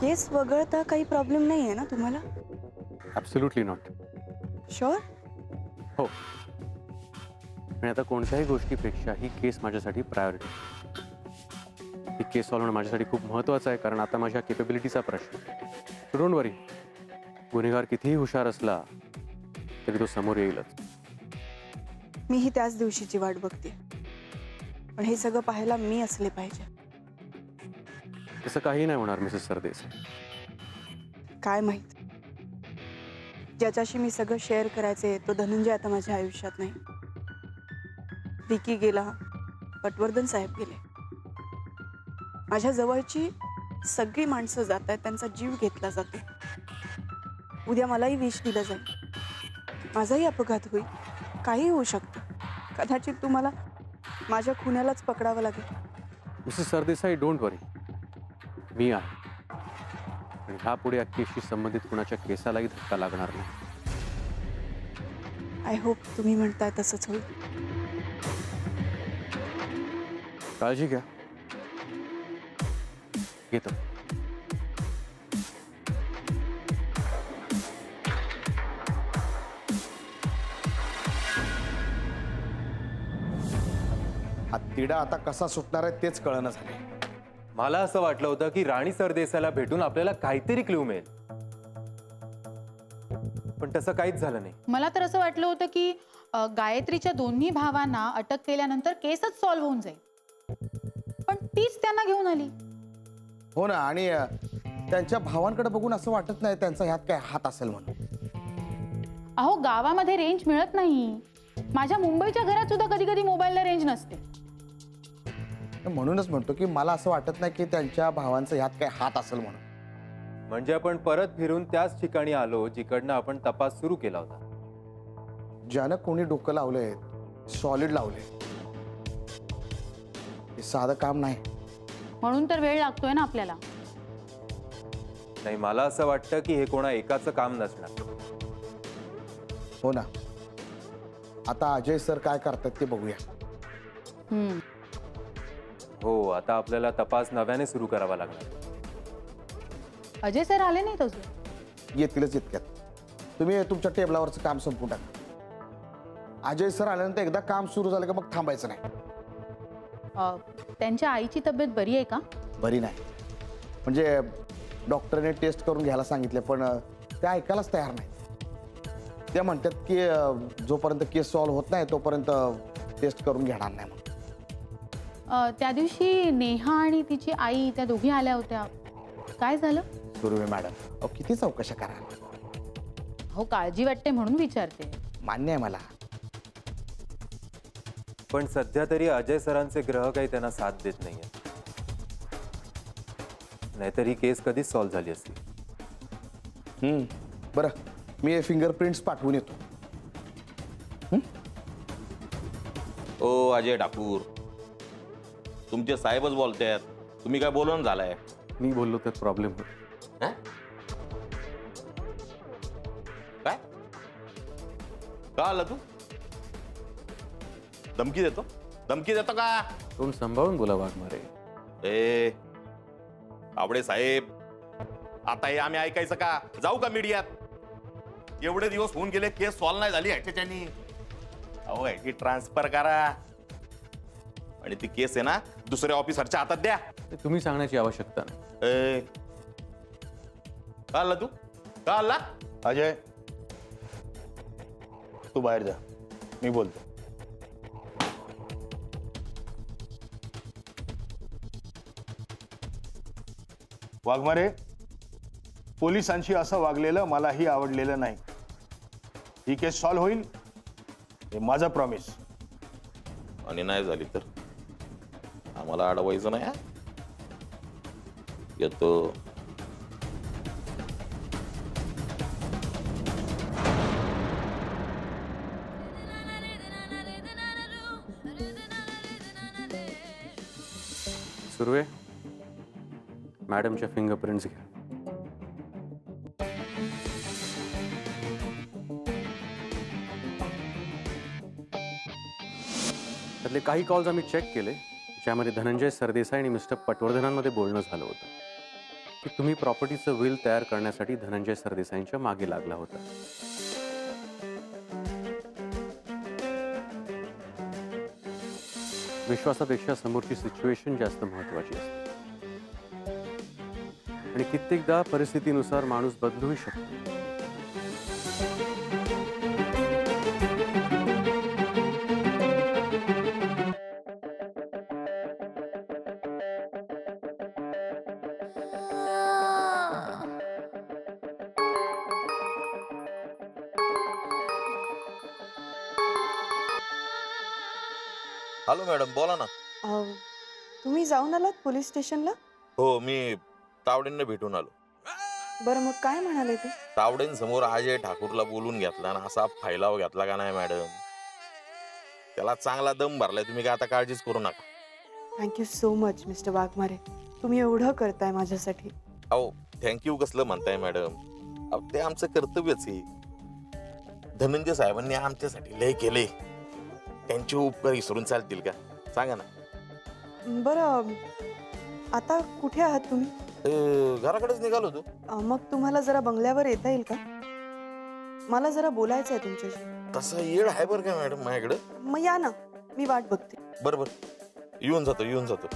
केस वगळता काही प्रॉब्लेम नाही आहे ना तुम्हाला? Absolutely not. शुअर? हो. आणि आता कोणत्याही गोष्टीपेक्षा ही केस माझ्यासाठी प्रायोरिटी. ही केस सॉल्व होणं माझ्यासाठी खूप महत्त्वाचं आहे, कारण आता माझ्या केपेबिलिटीचा प्रश्न. सो डोंट वरी. गुन्हेगार कितीही हुशार असला तरी तो समोर येईलच. मीही त्याच दिवशीची वाट बघते, पण हे सगळं पाहायला मी असले पाहिजे. तसं काही नाही होणार मिसेस सरदेसाई. काय माहित, ज्याच्याशी मी सगळं शेअर करायचे तो धनंजय आता माझ्या आयुष्यात नाही. विकी गेला, पटवर्धन साहेब गेले. माझ्या जवळची सगळी माणसं जात आहेत, त्यांचा जीव घेतला जातो. उद्या मलाही विष दिलं जाईल, माझाही अपघात होईल, काही होऊ शकतं. कदाचित तुम्हाला माझ्या खुन्यालाच पकडावं लागेल. मिसेस सरदेसाई, डोंट वरी. मी आहे, आणि ह्यापुढे या केसशी संबंधित कुणाच्या केसालाही धक्का लागणार नाही. आय होप तुम्ही म्हणताय तसंच होईल. काळजी घ्या. घेतो. हा तिडा आता कसा सुटणार आहे तेच कळणं झाले. मला असं वाटलं होतं की राणी सरदेसाईला भेटून आपल्याला काहीतरी क्लू मिळेल, पण तसं काहीच झालं नाही. मला तर असं वाटलं होतं की गायत्रीच्या दोन्ही भावांना अटक केल्यानंतर केसच सॉल्व्ह होऊन जाईल, पण तीच त्यांना घेऊन आली. हो ना, आणि त्यांच्या भावांकडे बघून असं वाटत नाही त्यांचा ह्यात काय हात असेल म्हणून. अहो, गावामध्ये रेंज मिळत नाही. माझ्या मुंबईच्या घरात सुद्धा कधी कधी मोबाईलला रेंज नसते. म्हणूनच म्हणतो की मला असं वाटत नाही की त्यांच्या भावांचा ह्यात काय हात असेल म्हणून. म्हणजे आपण परत फिरून त्याच ठिकाणी आलो जिकडनं आपण तपास सुरू केला होता. ज्यानं कोणी डोकं लावलंय, सॉलिड लावलंय, हे साधं काम नाही. म्हणून तर वेळ लागतोय ना आपल्याला. नाही, मला असं वाटतं की हे कोणा एकाचं काम नसणार. हो ना, आता अजय सर काय करतात ते बघूया. हो, आता आपल्याला तपास नव्याने सुरू करावा लागणार. अजय सर आले नाहीत अजून? येतीलच इतक्यात. तुम्ही तुमच्या टेबलावरचं काम संपवून टाका. अजय सर आल्यानंतर एकदा काम सुरू झालं का मग थांबायचं नाही. त्यांच्या आईची तब्येत बरी आहे का? बरी नाही म्हणजे डॉक्टरने टेस्ट करून घ्यायला सांगितले, पण ते ऐकायलाच तयार नाही. त्या म्हणतात की जोपर्यंत केस सॉल्व्ह होत नाही तोपर्यंत टेस्ट करून घेणार नाही. मग त्या दिवशी नेहा आणि तिची आई त्या दोघी आल्या होत्या, काय झालं? सुर्वे मॅडम, अहो किती चौकशा करा. हो, काळजी वाटते म्हणून विचारते. मान्य आहे मला, पण सध्या तरी अजय सरांचे ग्रह काही त्यांना साथ देत नाहीये. नाहीतर ही केस कधीच सॉल्व्ह झाली असती. बरं, मी फिंगरप्रिंट्स पाठवून येतो. ओ अजय ठाकूर, तुमचे साहेबच बोलतायत, तुम्ही काय बोलून झालाय? मी बोललो तर प्रॉब्लेम होईल. काय का आला तू? धमकी देतो? धमकी देतो का? तोंड सांभाळून बोला वाघमारे. ए आवडे साहेब, आता हे आम्ही ऐकायचं का? जाऊ का मीडियात? एवढे दिवस होऊन गेले, केस सॉल्व्ह नाही झाली ह्याच्यानी. अहो ह्याची ट्रान्सफर करा आणि ती केस आहे ना दुसऱ्या ऑफिसरच्या हातात द्या. तुम्ही सांगण्याची आवश्यकता नाही. ए का आला तू? का आला? अजय, तू बाहेर जा, मी बोलतो. वाघमारे, पोलिसांशी असं वागलेलं मलाही आवडलेलं नाही. ही केस सॉल्व्ह होईल हे माझं प्रॉमिस. आणि नाही झाली तर आम्हाला अडवायचं नाही. येतो. सुर्वे, मॅडमच्या फिंगरप्रिंट्स घ्या. त्यातले काही कॉल्स आम्ही चेक केले, ज्यामध्ये धनंजय सरदेसाई आणि मिस्टर पटवर्धनांमध्ये बोलणं झालं होतं. की तुम्ही प्रॉपर्टीचं विल तयार करण्यासाठी धनंजय सरदेसाईंच्या मागे लागला होता. विश्वासापेक्षा समोरची सिच्युएशन जास्त महत्वाची असते आणि कित्येकदा परिस्थितीनुसार माणूस बदलूही शकतो. हॅलो मॅडम, बोला ना. तुम्ही जाऊन आलात पोलीस स्टेशनला? हो, मी तावडेंना भेटून आलो. बरं, मग काय म्हणाले ते? तावडेंसमोर अजय ठाकूरला बोलून घेतला ना, असा फैलाव घेतला का नाही मॅडम? त्याला चांगला दम भरलाय. तुम्ही काय आता काळजीच करू नका. Thank you so much mister Waghmare, तुम्ही एवढं करताय माझ्यासाठी. अहो, थँक्यू कसलं म्हणताय मॅडम? अहो, ते आमचं कर्तव्यच आहे. धनंजय साहेबांनी आमच्यासाठी लय केले. त्यांचे उपकार विसरून चालतील का? सांगा ना. बरं, आता कुठे आहात तुम्ही? घराकडेच निघालो होतो. मग तुम्हाला जरा बंगल्यावर येता येईल का? मला जरा बोलायचं आहे तुमच्याशी. तसा येळ आहे बरं का मॅडम माझ्याकडे. मग या ना, मी वाट बघते. बरोबर, येऊन जातो.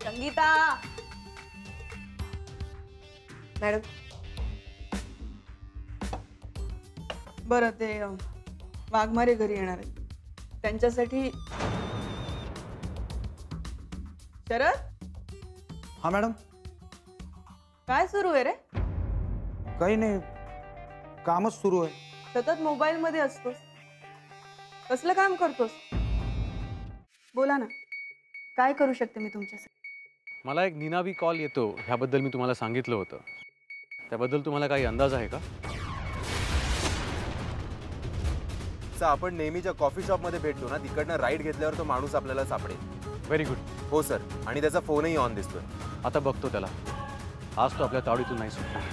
संगीता मॅडम, बरं, ते वाघमारे घरी येणार आहेत. त्यांच्यासाठी शरद. हा मॅडम. काय सुरू आहे रे? काही नाही, कामच सुरू आहे. सतत मोबाईल मध्ये असतोस, कसलं काम करतोस? बोला ना, काय करू शकते मी तुमच्यासाठी? मला एक निनावी कॉल येतो, ह्याबद्दल मी तुम्हाला सांगितलं होतं. त्याबद्दल तुम्हाला काही अंदाज आहे का? आपण नेहमीच्या कॉफी शॉपमध्ये भेटतो ना, तिकडनं राईड घेतल्यावर तो माणूस आपल्याला सापडेल. Very good. हो सर, आणि त्याचा फोनही ऑन दिसतोय. आता बघतो त्याला. आज तो आपल्या तावडीतून नाही सुटणार.